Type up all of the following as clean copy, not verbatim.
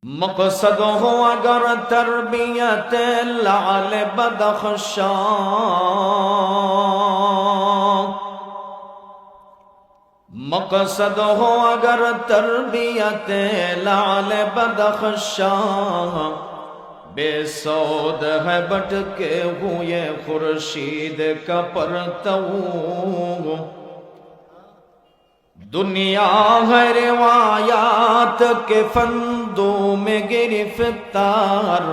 मकसद हो अगर तरबियत लाल बदख्शां, मकसद हो अगर तरबियत लाल बदख्शां, बेसौद है भटके हुए खुर्शीद का परतऊ। दुनिया है रिवायात के फंदों में गिरफ्तार,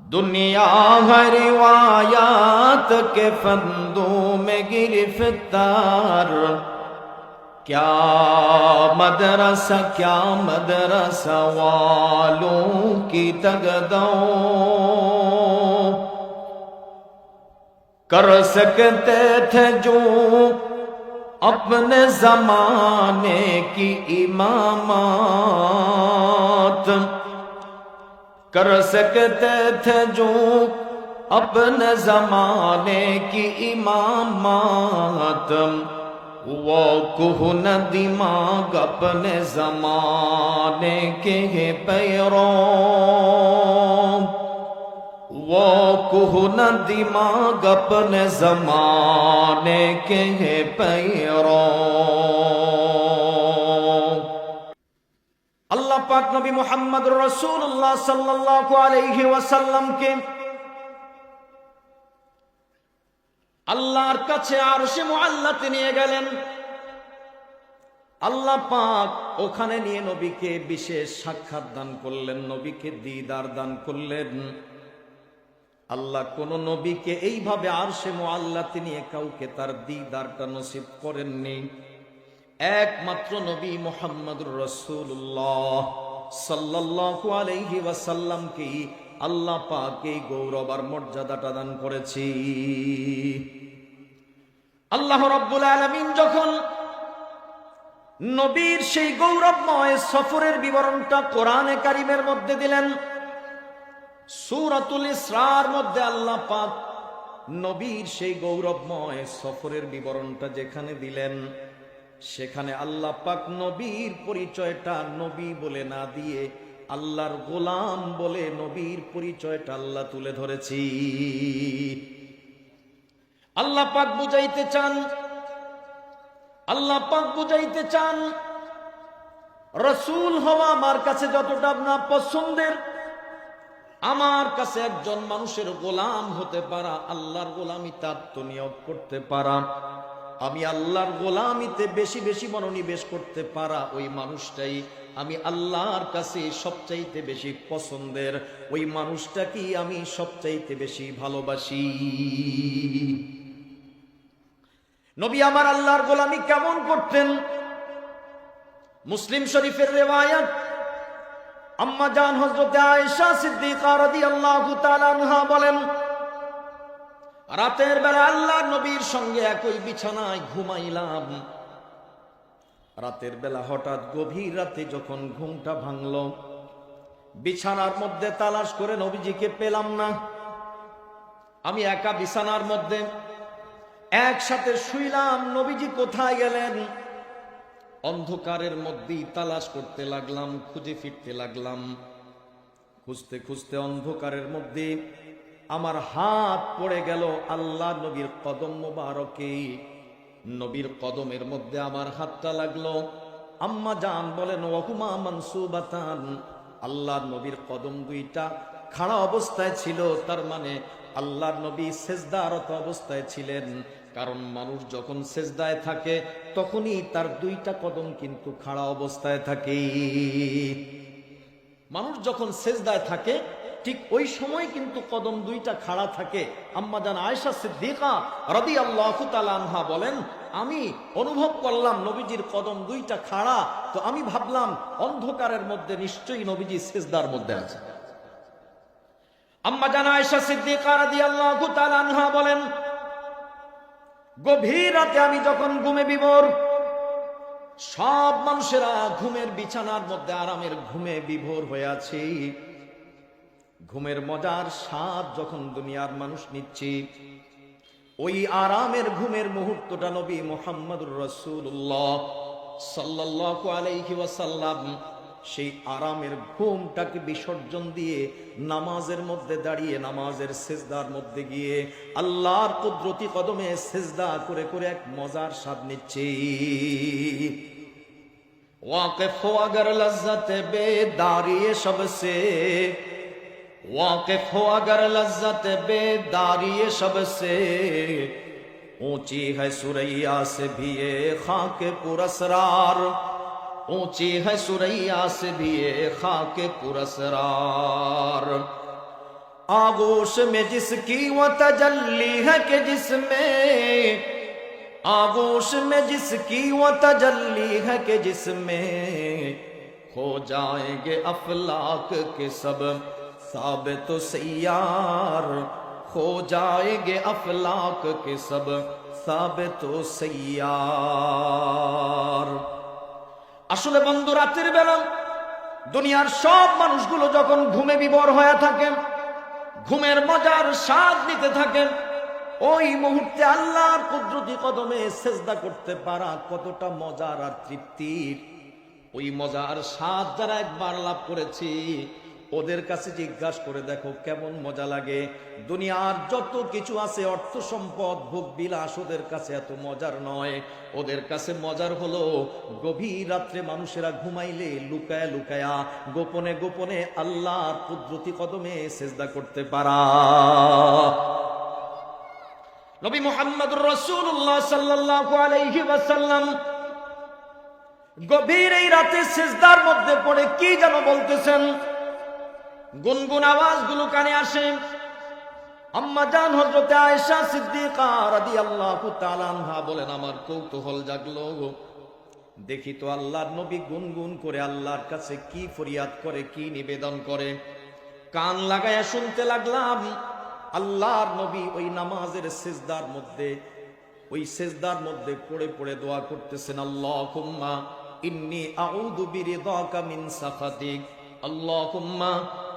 दुनिया है रिवायात के फंदों में गिरफ्तार। क्या मदरसा वालों की तगदो कर सकते थे जो अपने जमाने की इमामत, कर सकते थे जो अपने जमाने की इमामत। वो कुहन दिमाग अपने जमाने के पैरों, वो कुहन दिमाग अपने जमाने के पैरों। अल्लाह पाक नबी मोहम्मद रसूलुल्लाह सल्लल्लाहु अलैहि वसल्लम के আল্লাহর কাছে আরশে মুআল্লাতে নিয়ে গেলেন। আল্লাহ পাক ওখানে নিয়ে নবীকে বিশেষ সাক্ষাৎ দান করলেন, নবীকে দিদার দান করলেন। আল্লাহ কোন নবীকে এইভাবে আরশে মুআল্লাতে নিয়ে কাউকে তার দিদারটা নসিব করেননি। একমাত্র নবী মুহাম্মদুর রাসূলুল্লাহ সাল্লাল্লাহু আলাইহি ওয়াসাল্লামকে আল্লাহ পাক এই গৌরব আর মর্যাদাটা দান করেছি। আল্লাহ রাব্বুল আলামিন যখন নবীর সেই গৌরবময় সফরের বিবরণটা কোরআনে কারীমের মধ্যে দিলেন, সূরাতুল ইসরার মধ্যে আল্লাহ পাক নবীর সেই গৌরবময় সফরের বিবরণটা যেখানে দিলেন, সেখানে আল্লাহ পাক নবীর পরিচয়টা নবী বলে না দিয়ে আল্লাহর গোলাম বলে নবীর পরিচয়টা আল্লাহ তুলে ধরেছি। আল্লাহ পাক বুঝাইতে চান, আল্লাহ পাক বুঝাইতে চান রাসূল হওয়া আমার কাছে যতটা না পছন্দের, আমার কাছে একজন মানুষের গোলাম হতে পারা, আল্লাহর গোলামিতে আত্মনিয়োগ করতে পারা, আমি আল্লাহর গোলামিতে বেশি বেশি মনোনিবেশ করতে পারা, ওই মানুষটাই আমি আল্লাহর কাছে সবচাইতে বেশি পছন্দের, ওই মানুষটাকে আমি সবচাইতে বেশি ভালোবাসি। নবী আমার আল্লাহর গোলামি কেমন করতেন? মুসলিম শরীফের রিওয়ায়াত, আম্মা জান হযরত আয়েশা সিদ্দিকা রাদিয়াল্লাহু তাআলা আনহা বলেন, রাতের বেলা আল্লাহর নবীর সঙ্গে একই বিছানায় ঘুমাইলাম। রাতের বেলা হঠাৎ গভীর রাতে যখন ঘুমটা ভাঙল, বিছানার মধ্যে তালাশ করে নবীজিকে পেলাম না। আমি একা বিছানার মধ্যে একসাথে শুইলাম, নবীজি কোথায় গেলেন? অন্ধকারের মধ্যেই তালাশ করতে লাগলাম, খুঁজে ফিরতে লাগলাম। খুঁজতে খুঁজতে অন্ধকারের মধ্যে আমার হাত পড়ে গেল আল্লাহ নবীর কদম মোবারকে। নবীর কদমের মধ্যে আমার হাতটা লাগলো। আম্মা জান বলেন, ওয়াহুমা মানসুবাতান, আল্লাহর নবীর কদম দুইটা খাড়া অবস্থায় ছিল, তার মানে আল্লাহর নবী সেজদারত অবস্থায় ছিলেন। কারণ মানুষ যখন সেজদায় থাকে তখনই তার দুইটা কদম কিন্তু খাড়া অবস্থায় থাকে। মানুষ যখন সেজদায় থাকে ঠিক ওই সময় কিন্তু কদম দুইটা খাড়া থাকে। আম্মা জান আয়েশা সিদ্দিকা রাদিয়াল্লাহু তাআলা আনহা বলেন, আমি অনুভব করলাম নবীজির কদম দুইটা খাড়া, তো আমি ভাবলাম অন্ধকারের মধ্যে নিশ্চয়ই নবীজি সেজদার মধ্যে আছে। আম্মা জান আয়েশা সিদ্দিকা রাদিয়াল্লাহু তাআলা আনহা বলেন, গভীর রাতে আমি যখন ঘুমে বিভোর, সব মানুষেরা ঘুমের বিছানার মধ্যে আরামের ঘুমে বিভোর হয়ে আছে, ঘুমের মজার স্বাদ যখন দুনিয়ার মানুষ নিচ্ছে, ওই আরামের ঘুমের মুহূর্তটা নবী মুহাম্মদুর রাসূলুল্লাহ সাল্লাল্লাহু আলাইহি ওয়াসাল্লাম সেই আরামের ঘুমটাকে বিসর্জন দিয়ে নামাজের মধ্যে দাঁড়িয়ে নামাজের সেজদার মধ্যে গিয়ে আল্লাহর কুদরতি কদমে সেজদা করে করে এক মজার স্বাদ নিচ্ছে। वाकिफ हो अगर लज्जत बेदारी सबसे, वाकिफ हो अगर लज्जत बेदारी सबसे, ऊंची है सुरैया से भी ये खाक पुरस्रार, ऊंची है सुरैया से भी ये खाक पुरस्रार। आगोश में जिसकी वो तजल्ली है कि जिसमें, आगोश में जिसकी वो तजल्ली है कि जिसमें खो जाएंगे अफलाक के सब साबित सैयार, खो जाएंगे अफलाक के सब साबित सैयार। আসলে বন্ধু, রাতের বেলা দুনিয়ার সব মানুষগুলো যখন ঘুমে বিভোর হয়ে থাকে, ঘুমের মজার স্বাদ নিতে থাকেন, ওই মুহূর্তে আল্লাহর কুদরতি কদমে সেজদা করতে পারা কতটা মজার আর তৃপ্তির। ওই মজার স্বাদ যারা একবার লাভ করেছি ওদের কাছে জিজ্ঞাসা করে দেখো কেমন মজা লাগে। দুনিয়ার যত কিছু আছে, অর্থ সম্পদ, ভোগ বিলাস, ওদের কাছে এত মজার নয়। ওদের কাছে মজার হলো গভীর রাত্রে মানুষেরা ঘুমাইলে লুকায়া লুকায়া গোপনে গোপনে আল্লাহর কুদরতি কদমে সেজদা করতে পারা। নবী মুহাম্মদুর রাসূলুল্লাহ সাল্লাল্লাহু আলাইহি ওয়াসাল্লাম গভীর এই রাতে সিজদার মধ্যে পড়ে কি যেন বলতেছেন, গুনগুন আওয়াজগুলো কানে আসে। আম্মা জান হযরতে আয়েশা সিদ্দিকা রাদিয়াল্লাহু তাআলা আনহা বলেন, আমার কৌতূহল জাগলো, দেখি তো আল্লাহর নবী গুনগুন করে আল্লাহর কাছে কি ফরিয়াদ করে, কি নিবেদন করে। কান লাগায়া শুনতে লাগলাম। আল্লাহর নবী ওই নামাজের সিজদার মধ্যে, ওই সিজদার মধ্যে পড়ে পড়ে দোয়া করতেছেন, আল্লাহুম্মা ইন্নী আউযু বিরিদাকা মিন সাখাতিক, আল্লাহুম্মা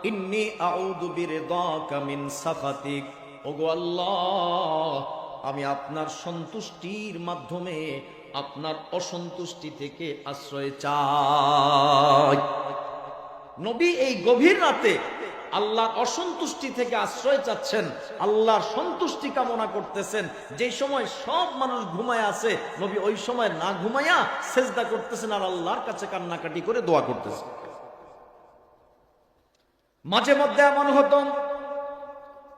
ইন্নী আউযু বিরিদাকা মিন সাখাতিক। ওগো আল্লাহ, আমি আপনার সন্তুষ্টির মাধ্যমে আপনার অসন্তুষ্টি থেকে আশ্রয় চাই। নবী এই গভীর রাতে আল্লাহর অসন্তুষ্টি থেকে আশ্রয় চাচ্ছেন, আল্লাহর সন্তুষ্টি কামনা করতেছেন। যে সময় সব মানুষ ঘুমায় আছে, নবী ওই সময় না ঘুমায়া সেজদা করতেছেন আর আল্লাহর কাছে কান্নাকাটি করে দোয়া করতেছেন। মাঝে মধ্যে এমন হতো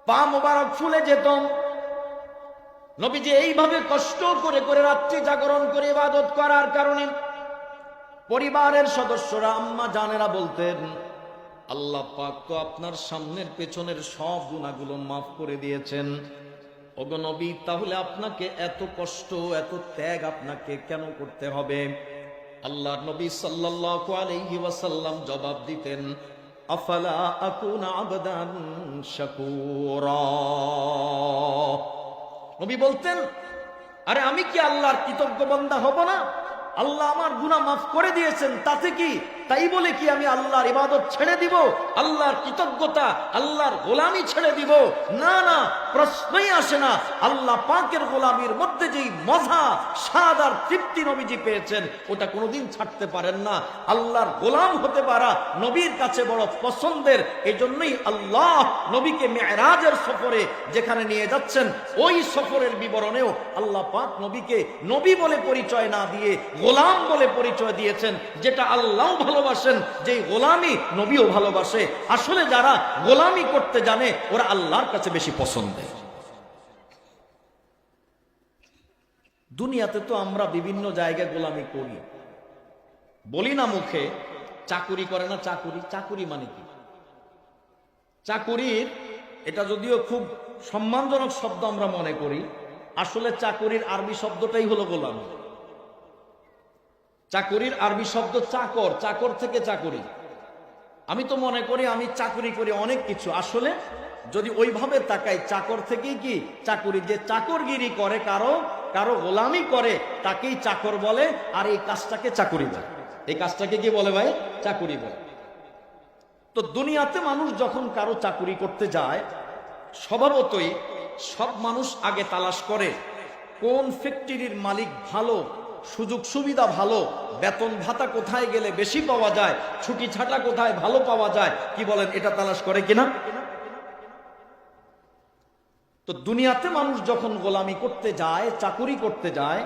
পা মোবারক ফুলে যেত। নবীজি এইভাবে কষ্ট করে করে রাত্রি জাগরণ করে ইবাদত করার কারণে পরিবারের সদস্যরা, আম্মা জানেরা বলতেন, আল্লাহ পাক তো আপনার সামনের পেছনের সব গুনাহগুলো মাফ করে দিয়েছেন। ওগো নবী, তাহলে আপনাকে এত কষ্ট, এত ত্যাগ আপনাকে কেন করতে হবে? আল্লাহর নবী সাল্লাল্লাহু আলাইহি ওয়াসাল্লাম জবাব দিতেন, আফালা আকুনা আবদান শাকুরা। নবী বলতেন, আরে আমি কি আল্লাহর কৃতজ্ঞ বান্দা হব না? আল্লাহ আমার গুনাহ মাফ করে দিয়েছেন, তাতে কি? তাই বলে কি আমি আল্লাহর ইবাদত ছেড়ে দিব? আল্লাহর কৃতজ্ঞতা, আল্লাহর গোলামি ছেড়ে দিব? না না, প্রশ্নই আসে না। আল্লাহ পাকের গোলামির মধ্যে যেই মজা, স্বাদ আর তৃপ্তি নবীজি পেয়েছেন, ওটা কোনোদিন ছাড়তে পারেন না। আল্লাহর গোলাম হতে পারা নবীর কাছে বড় পছন্দের। এজন্যই আল্লাহ নবীকে মেরাজের সফরে যেখানে নিয়ে যাচ্ছেন, ওই সফরের বিবরণেও আল্লাহ পাক নবীকে নবী বলে পরিচয় না দিয়ে গোলাম বলে পরিচয় দিয়েছেন, যেটা আল্লাহ ভালোবাসেন, যেই গোলামি নবীও ভালোবাসে। আসলে যারা গোলামি করতে জানে ওরা আল্লাহর কাছে বেশি পছন্দের। দুনিয়াতে তো আমরা বিভিন্ন জায়গায় গোলামি করি, বলি না মুখে, চাকুরি করে না চাকুরি। চাকুরি মানে কি? চাকুরির, এটা যদিও খুব সম্মানজনক শব্দ আমরা মনে করি, আসলে চাকুরির আরবি শব্দটাই হলো গোলামি। চাকুরির আরবি শব্দ চাকর, চাকর থেকে চাকুরি। আমি তো মনে করি আমি চাকুরি করি অনেক কিছু, আসলে যদি ওইভাবে তাকাই, চাকর থেকেই কি চাকুরি। যে চাকরগিরি করে, কারো কারো গোলামি করে, তাকেই চাকর বলে, আর এই কাজটাকে চাকুরি বলে। এই কাজটাকে কি বলে ভাই? চাকুরি বলে। তো দুনিয়াতে মানুষ যখন কারো চাকুরি করতে যায়, স্বভাবতই সব মানুষ আগে তালাশ করে কোন ফ্যাক্টরির মালিক ভালো, সুযোগ সুবিধা ভালো, বেতন ভাতা কোথায় গেলে বেশি পাওয়া যায়, ছুটি ছাটা কোথায় ভালো পাওয়া যায়, কি বলেন এটা তালাশ করে কিনা? তো দুনিয়াতে মানুষ যখন গোলামি করতে যায়, চাকুরি করতে যায়,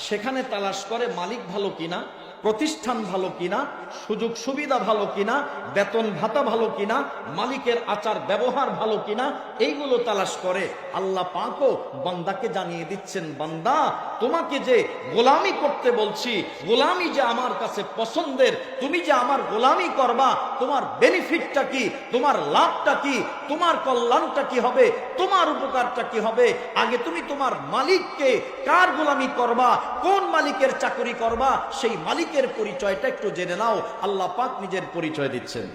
সেখানে তালাশ করে মালিক ভালো কিনা, প্রতিষ্ঠান ভালো কিনা, সুযোগ সুবিধা ভালো কিনা, বেতন ভাতা ভালো কিনা, মালিকের আচার ব্যবহার ভালো কিনা, এইগুলো তালাশ করে। আল্লাহ পাকও বান্দাকে জানিয়ে দিচ্ছেন, বান্দা তোমাকে যে গোলামি করতে বলছি, গোলামি যে আমার কাছে পছন্দের, তুমি যে আমার গোলামি করবা, তোমার বেনিফিটটা কি, তোমার লাভটা কি, তোমার কল্যাণটা কি হবে, তোমার উপকারটা কি হবে, আগে তুমি তোমার মালিককে, কার গোলামি করবা, কোন মালিকের চাকরি করবা, সেই মালিকের পরিচয়টা একটু জেনে নাও। আল্লাহ পাক নিজের পরিচয় দিচ্ছেন,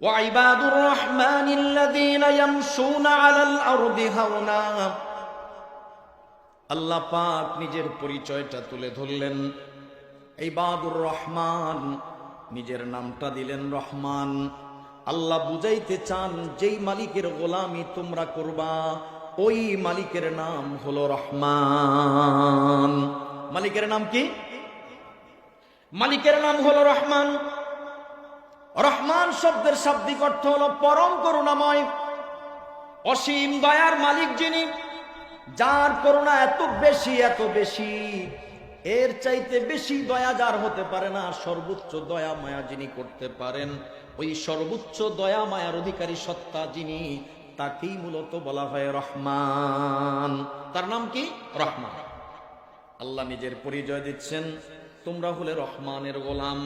ওয়াইবাদুর রহমানিল্লাযীনা ইয়ামশুনা আলাল আরদি হাওনা। আল্লাহ পাক নিজের পরিচয়টা তুলে ধরলেন, ইবাদুর রহমান, নিজের নামটা দিলেন রহমান। আল্লাহ বুঝাইতে চান, যেই মালিকের গোলামি তোমরা করবা, ওই মালিকের নাম হলো রহমান। মালিকের নাম কি? মালিকের নাম হলো রহমান। রহমান শব্দের শাব্দিক অর্থ হলো পরম করুণাময়, অসীম দয়ার মালিক যিনি, যার করুণা এত বেশি, এত বেশি, এর চাইতে বেশি দয়া যার হতে পারে না। সর্বোচ্চ দয়া মায়া যিনি করতে পারেন, ওই সর্বোচ্চ দয়া মায়ার অধিকারী সত্তা যিনি, তাকেই মূলত বলা হয় রহমান। তার নাম কি? রহমান। আল্লাহ নিজের পরিচয় দিচ্ছেন, তোমরা হলে রহমানের গোলাম,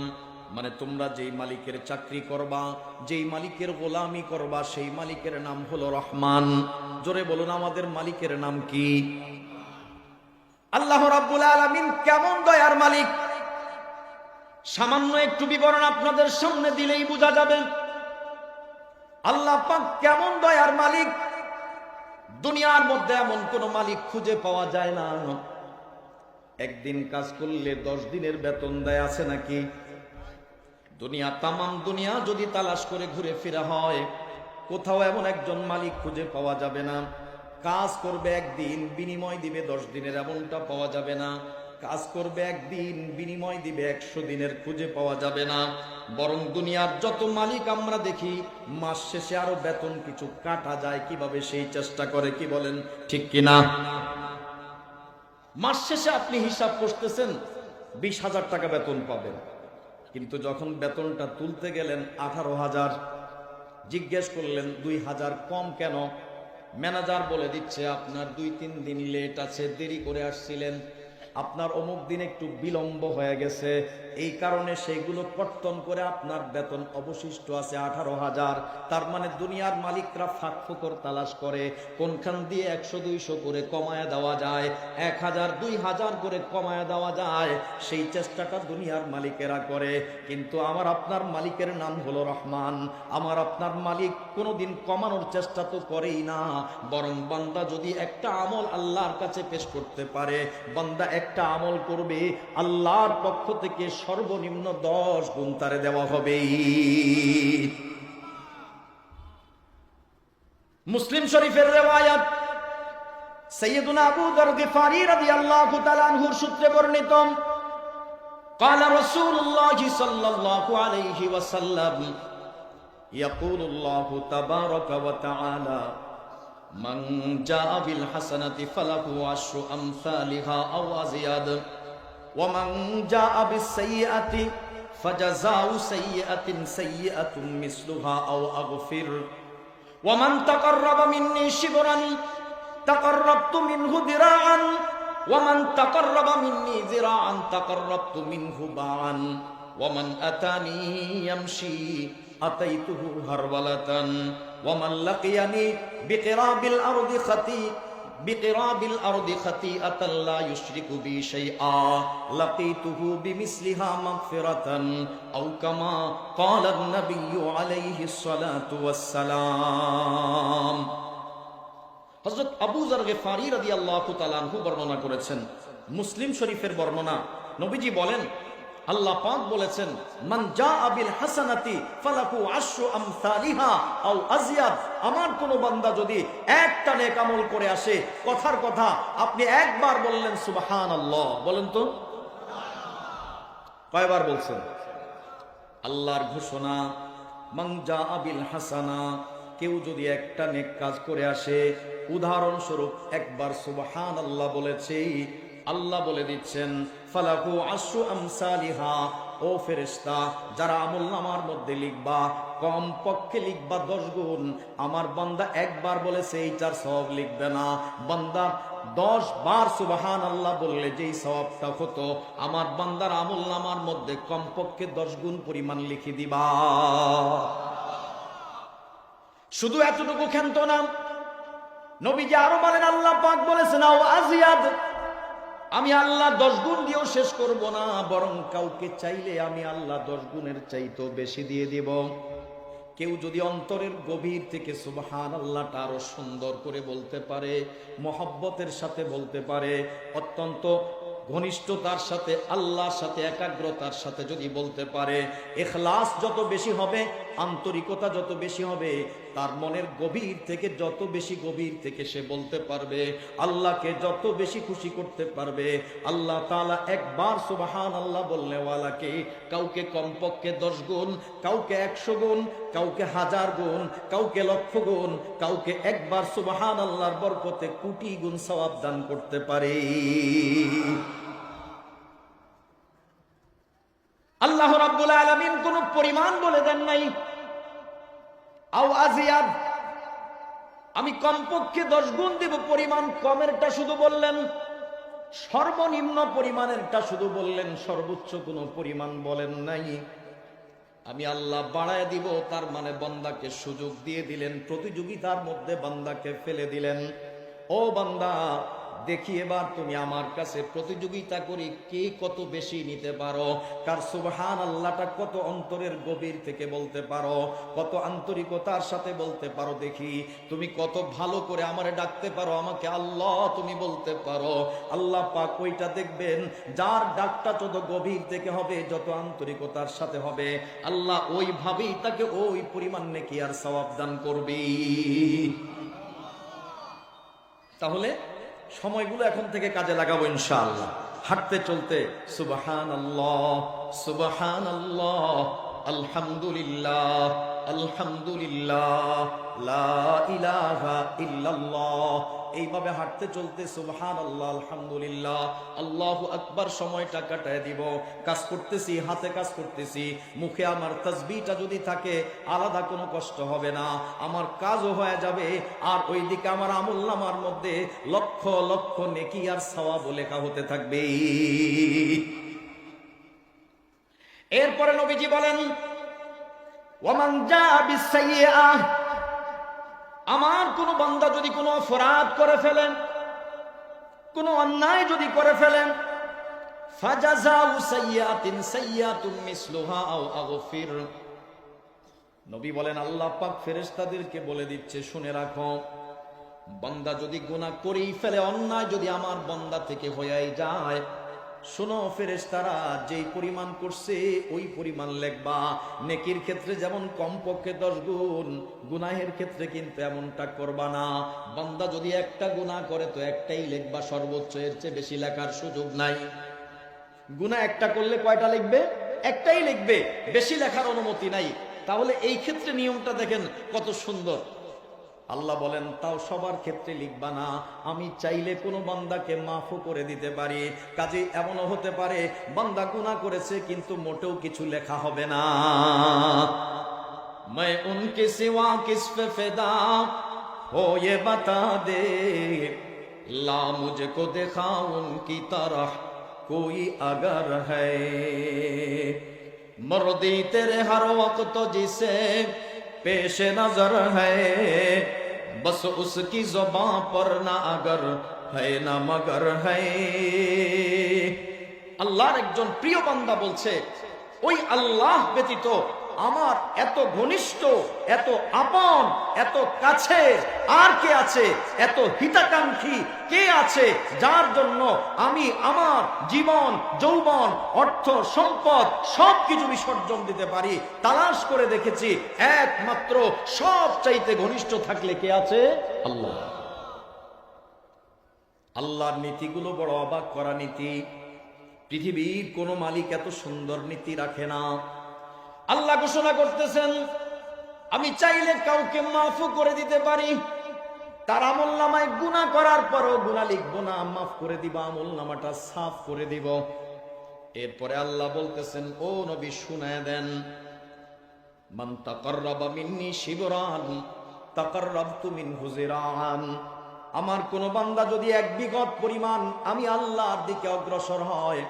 মানে তোমরা যেই মালিকের চাকরি করবা, যেই মালিকের গোলামি করবা, সেই মালিকের নাম হলো রহমান। জোরে বলুন, আমাদের মালিকের নাম কি? আল্লাহ রাব্বুল আলামিন কেমন দয়ার মালিক, সামান্য একটু বিবরণ আপনাদের সামনে দিলেই বোঝা যাবে আল্লাহ পাক কেমন দয়ার মালিক। দুনিয়ার মধ্যে এমন কোন মালিক খুঁজে পাওয়া যায় না একদিন কাজ করলে 10 দিনের বেতন দেয়, আছে নাকি? দুনিয়া, তামাম দুনিয়া যদি তালাশ করে ঘুরে ফিরা হয়, কোথাও এমন একজন মালিক খুঁজে পাওয়া যাবে না কাজ করবে একদিন বিনিময় দিবে 10 দিনের, এমনটা পাওয়া যাবে না। কাজ করবে একদিন বিনিময় দিবে 100 দিনের, খুঁজে পাওয়া যাবে না। বরং দুনিয়ার যত মালিক আমরা দেখি, মাস শেষে আরো বেতন কিছু কাটা যায় কিভাবে সেই চেষ্টা করে, কি বলেন ঠিক কিনা? মাস শেষে আপনি হিসাব করতেছেন 20,000 টাকা বেতন পাবেন, কিন্তু যখন বেতনটা তুলতে গেলেন 18,000, জিজ্ঞেস করলেন 2,000 কম কেন? ম্যানেজার বলে দিচ্ছে আপনার 2-3 দিন লেট আছে, দেরি করে আসছিলেন, আপনার অমুক দিন একটু বিলম্ব হয়ে গেছে, এই কারণে সেইগুলো কর্তন করে আপনার বেতন অবশিষ্ট আছে 18,000। তার মানে দুনিয়ার মালিকরা ফাঁক ফোকর তালাশ করে কোনখান দিয়ে 100-200 করে কমায় দেওয়া যায়, 1,000-2,000 করে কমায় দেওয়া যায়, সেই চেষ্টাটা দুনিয়ার মালিকেরা করে। কিন্তু আমার আপনার মালিকের নাম হলো রহমান। আমার আপনার মালিক কোনোদিন কমানোর চেষ্টা তো করেই না, বরং বান্দা যদি একটা আমল আল্লাহর কাছে পেশ করতে পারে, বান্দা একটা আমল করবে, আল্লাহর পক্ষ থেকে সর্বনিম্ন 10 গুণ তারে দেওয়া হবে। মুসলিম শরীফের রিওয়ায়াত, সাইয়্যিদুনা আবু যর গিফারি রাদিয়াল্লাহু তাআলা আনহুর সূত্রে বর্ণিত, قال رسول الله صلى الله عليه وسلم يقول الله تبارك وتعالى من جاء بالحسنة فله 10 أمثالها أو أزيد ومن جاء بالسيئة فجزاء سيئة سيئة مثلها أو أغفر ومن تقرب مني شبرا تقربت منه ذراعا ومن تقرب مني ذراعا تقربت منه باعا ومن أتاني يمشي أتيته هرولة ومن لقيني بقراب الأرض خطيئة لا يشرك بي شيئا لقيته بمثلها مغفرة أو كما قال النبي عليه الصلاة والسلام। হযরত আবু যর গিফারি রাদিয়াল্লাহু তাআলা আনহু বর্ণনা করেছেন, মুসলিম শরীফের বর্ণনা, নবীজি বলেন আল্লাহ পাক বলেছেন, মান জাআ বিল হাসানাতি ফালাহু আশরু আমসালিহা আও আযিয়াদ। আমার কোন বান্দা যদি একটা নেক আমল করে আসে, কথার কথা আপনি একবার বললেন সুবহানাল্লাহ, বলেন তো কয়বার বলছেন? আল্লাহর ঘোষণা, মান জাআ বিল হাসানা, কেউ যদি একটা নেক কাজ করে আসে, উদাহরণস্বরূপ একবার সুবহানাল্লাহ বলেছে, আল্লাহ বলে দিচ্ছেন ফালাহু আশরু আমসালিহা, ও ফেরেশতা যারা আমলনামার মধ্যে লিখবা, কম পক্ষে লিখবা 10 গুণ। আমার বান্দা একবার বলেছে এইটার সওয়াব লিখবে না, বান্দা 10 বার সুবহানাল্লাহ বললে যেই সওয়াবটা হতো, আমার বান্দার আমলনামার মধ্যে কম পক্ষে 10 গুণ পরিমাণ লিখে দিবা। শুধু এতটুকু ক্ষান্ত না, নবীজি আরো বলেন, আল্লাহ পাক বলেছেন আও আযিয়াদ, আমি আল্লাহ 10 গুণ দিয়েও শেষ করব না, বরং কাউকে চাইলে আমি আল্লাহ 10 গুণের চাইতেও বেশি দিয়ে দিব। কেউ যদি অন্তরের গভীর থেকে সুবহানাল্লাহটা আরো সুন্দর করে বলতে পারে, মহব্বতের সাথে বলতে পারে, অত্যন্ত ঘনিষ্ঠতার সাথে, আল্লাহর সাথে একাগ্রতার সাথে যদি বলতে পারে, ইখলাস যত বেশি হবে, আন্তরিকতা যত বেশি হবে, তার মনের গভীর থেকে যত বেশি গভীর থেকে সে বলতে পারবে, আল্লাহকে যত বেশি খুশি করতে পারবে, আল্লাহ তাআলা একবার সুবহানাল্লাহ বললে ওয়ালাকে কাউকে কমপক্ষে 10 গুণ, কাউকে 100 গুণ, কাউকে 1000 গুণ, কাউকে 1,00,000 গুণ, কাউকে একবার সুবহানাল্লাহর বরকতে কোটি গুণ সওয়াব দান করতে পারে। আল্লাহ রাব্বুল আলামিন কোন পরিমাণ বলে দেন নাই। আও আযিয়াদ, আমি কমপক্ষে 10 গুণ দেব, পরিমাণ কমেরটা শুধু বললেন, সর্বনিম্ন পরিমাণেরটা শুধু বললেন, সর্বোচ্চ কোনো পরিমাণ বলেন নাই। আমি আল্লাহ বাড়ায় দিব, তার মানে বান্দাকে সুযোগ দিয়ে দিলেন, প্রতিযোগিতার মধ্যে বান্দাকে ফেলে দিলেন। ও বান্দা, দেখি এবার তুমি আমার কাছে প্রতিযোগিতা করি, কে কত বেশি নিতে পারো, কার সুবহানাল্লাহটা কত অন্তরের গভীর থেকে বলতে পারো, কত আন্তরিকতার সাথে বলতে পারো। দেখি তুমি কত ভালো করে আমারে ডাকতে পারো, আমাকে আল্লাহ তুমি বলতে পারো। আল্লাহ পাক ওইটা দেখবেন, যার ডাকটা যত গভীর থেকে হবে, যত আন্তরিকতার সাথে হবে, আল্লাহ ওইভাবেই তাকে ওই পরিমাণ নেকি আর সওয়াব দান করবে। তাহলে সময়গুলো এখন থেকে কাজে লাগাবো ইনশাআল্লাহ। হাঁটতে চলতে সুবহানাল্লাহ সুবহানাল্লাহ, আলহামদুলিল্লাহ আলহামদুলিল্লাহ, লা ইলাহা ইল্লাল্লাহ, এইভাবে হাঁটতে চলতে সুবহানাল্লাহ আলহামদুলিল্লাহ আল্লাহু আকবার সময়টা কাটায় দিব। কাজ করতেছি, হাতে কাজ করতেছি, মুখে আমার তাসবিহটা যদি থাকে, আলাদা কোনো কষ্ট হবে না, আমার কাজও হয়ে যাবে, আর ওইদিকে আমার আমলনামার মধ্যে লক্ষ লক্ষ নেকি আর সওয়াব লেখা হতে থাকবে। এরপরে নবীজি বলেন, ওয়ামান জাআ বিসসাইয়্যাহ, আমার কোন বান্দা যদি কোনো অপরাধ করে ফেলেন, কোন অন্যায় যদি করে ফেলেন, ফাজাযাউ সাইয়্যাতিন সাইয়্যাতুম মিসলুহা আও আগফির, নবী বলেন আল্লাহ পাক ফেরেশতাদেরকে বলে দিচ্ছে, শুনে রাখো, বান্দা যদি গুনাহ করেই ফেলে, অন্যায় যদি আমার বান্দা থেকে হয়েই যায়, শোনো ফেরেশতারা, যেই পরিমাণ করছে ওই পরিমাণ লিখবা। নেকির ক্ষেত্রে যেমন কমপক্ষে 10 গুণ, গুনাহের ক্ষেত্রে কিন্তু এমনটা করবা না। বান্দা যদি একটা গুনাহ করে তো একটাই লিখবা, সর্বোচ্চ, এর চেয়ে বেশি লেখার সুযোগ নাই। গুনাহ একটা করলে কয়টা লিখবে? একটাই লিখবে, বেশি লেখার অনুমতি নাই। তাহলে এই ক্ষেত্রে নিয়মটা দেখেন কত সুন্দর। আল্লাহ বলেন, তাও সবার ক্ষেত্রে লিখবা না, আমি চাইলে কোনো বান্দাকে মাফও করে দিতে পারি। কাজে এমনও হতে পারে বান্দা গুনাহ করেছে কিন্তু মোটেও কিছু লেখা হবে না। मैं उनके सिवा किस पे फिदा हो ये बता दे, ला मुझको देखा उनकी तरह कोई अगर है, मर्दी तेरे हर वक्त जिसे पेश नजर है, बस उसकी ज़ुबान पर ना अगर है ना मगर है। আল্লাহর একজন প্রিয় বান্দা বলছে, ওই আল্লাহ ব্যতীত আমার এত ঘনিষ্ঠ, এত আপন, এত কাছে আর কে আছে, এত হিতাকাঙ্ক্ষী কে আছে যার জন্য আমি আমার জীবন, যৌবন, অর্থ, সম্পদ সবকিছু বিসর্জন দিতে পারি। তালাশ করে দেখেছি একমাত্র সব চাইতে ঘনিষ্ঠ থাকলে কে আছে? আল্লাহ। আল্লাহর নীতিগুলো বড় অবাক করা নীতি। পৃথিবীর কোন মালিক এত সুন্দর নীতি রাখে না। আল্লাহ ঘোষণা করতেছেন, আমি চাইলে কাউকে মাফ করে দিতে পারি, তার আমলনামায় গুনাহ করার পরও গুনাহ লিখবো না, মাফ করে দিব, আমলনামাটা সাফ করে দিব। এরপরে আল্লাহ বলতেছেন, ও নবী শুনায় দেন, মান তাকাররাবা মিন্নি শিবরান তাকাররাবতু মিনহু জিরাআন। আমার কোন বান্দা যদি এক বিগত পরিমাণ আমি আল্লাহর দিকে অগ্রসর হয়,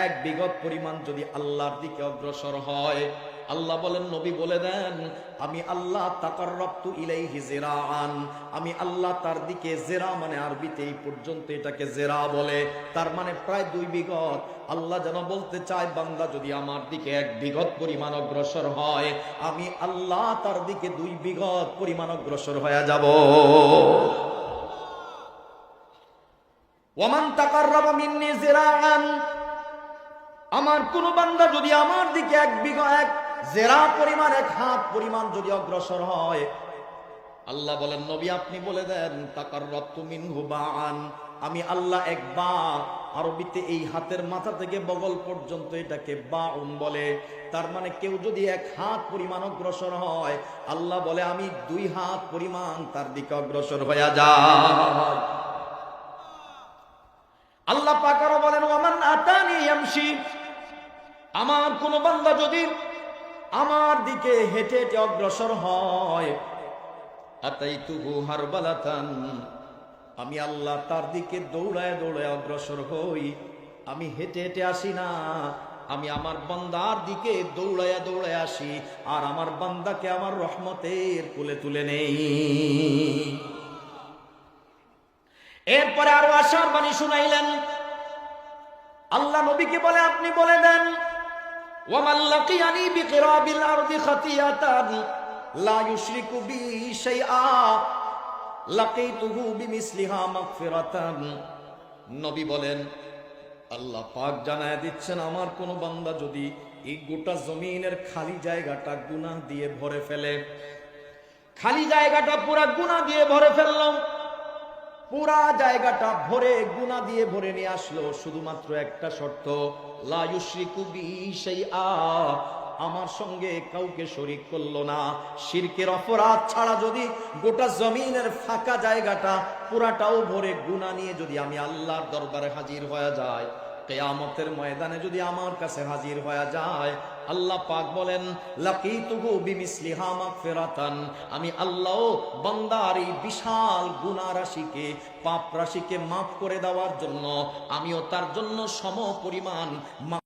এক বিগত পরিমাণ যদি আল্লাহর দিকে অগ্রসর হয়, আল্লাহ বলেন, নবী বলে দেন, আমি আল্লাহ তাকাররাবতু ইলাইহি জিরাআন, আমি আল্লাহ তার দিকে, জেরা মানে আরবিতে এই পর্যন্ত এটাকে জেরা বলে, তার মানে প্রায় 2 বিগত। আল্লাহ যেন বলতে চায়, বান্দা যদি আমার দিকে 1 বিগত পরিমাণ অগ্রসর হয়, আমি আল্লাহ তার দিকে 2 বিগত পরিমাণ অগ্রসর হয়ে যাব। ওয়ামান তাকাররাবা মিন্নি জিরাআন, আমার কোন বান্দা যদি আমার দিকে 1 বিগত, 1 জেরা পরিমাণ, 1 হাত পরিমাণ যদি অগ্রসর হয়, আল্লাহ বলেন, নবী আপনি বলে দেন, তাকাররাবতু মিনহু বাআন, আমি আল্লাহ 1 বা, আরবিতে এই হাতের মাথা থেকে বগল পর্যন্ত এটাকে বাউন বলে। তার মানে কেউ যদি 1 হাত পরিমাণ অগ্রসর হয়, আল্লাহ বলে আমি 2 হাত পরিমাণ তার দিকে অগ্রসর হয়ে যায়। আল্লাহ পাক আরো বলেন, ওয়ামান আতানি ইয়ামশি, আমার কোন বান্দা যদি আমার দিকে হেঁটে হেঁটে অগ্রসর হয়, আতাইতুহু হারবালাতান, আমি আল্লাহ তার দিকে দৌড়ায় দৌড়ায় অগ্রসর হই। আমি হেঁটে হেঁটে আসি না, আমি আমার বান্দার দিকে দৌড়ায়া দৌড়ায় আসি, আর আমার বান্দাকে আমার রহমতের কোলে তুলে নেই। এরপরে আরো আশার বাণী শুনাইলেন। আল্লাহ নবীকে বলে, আপনি বলে দেন, ওয়ামান লাকিয়ানি বিকিরাবিল আরদি খাতিয়াতান লা ইউশরিকু বি শাইআ লাকিতুহু বিমিসলিহা মাগফিরাতান। নবী বলেন, আল্লাহ পাক জানায় দিচ্ছেন, আমার কোন বান্দা যদি এই গোটা জমিনের খালি জায়গাটা গুনাহ দিয়ে ভরে ফেলে, খালি জায়গাটা পুরা গুনাহ দিয়ে ভরে ফেললাম, পুরা জায়গাটা ভরে গুনাহ দিয়ে ভরে নিয়ে আসলো, শুধুমাত্র একটা শর্ত, লা ইউশরিকু বি শাইআ, আমার সঙ্গে কাউকে শরীক করলো না। শিরকের অপরাধ ছাড়া যদি গোটা জমিনের ফাঁকা জায়গাটা পুরাটাও ভরে গুনাহ নিয়ে যদি আমি আল্লাহর দরবারে হাজির হয়ে যায়, কিয়ামতের ময়দানে যদি আমার কাছে হাজির হয়ে যায়, আল্লাহ পাক বলেন, লাকিতুহু বিমিসলিহা মাগফিরাতান, আমি আল্লাহ বান্দার এই বিশাল গুনাহ রাশিকে, পাপ রাশিকে মাফ করে দেওয়ার জন্য আমিও তার জন্য সম পরিমাণ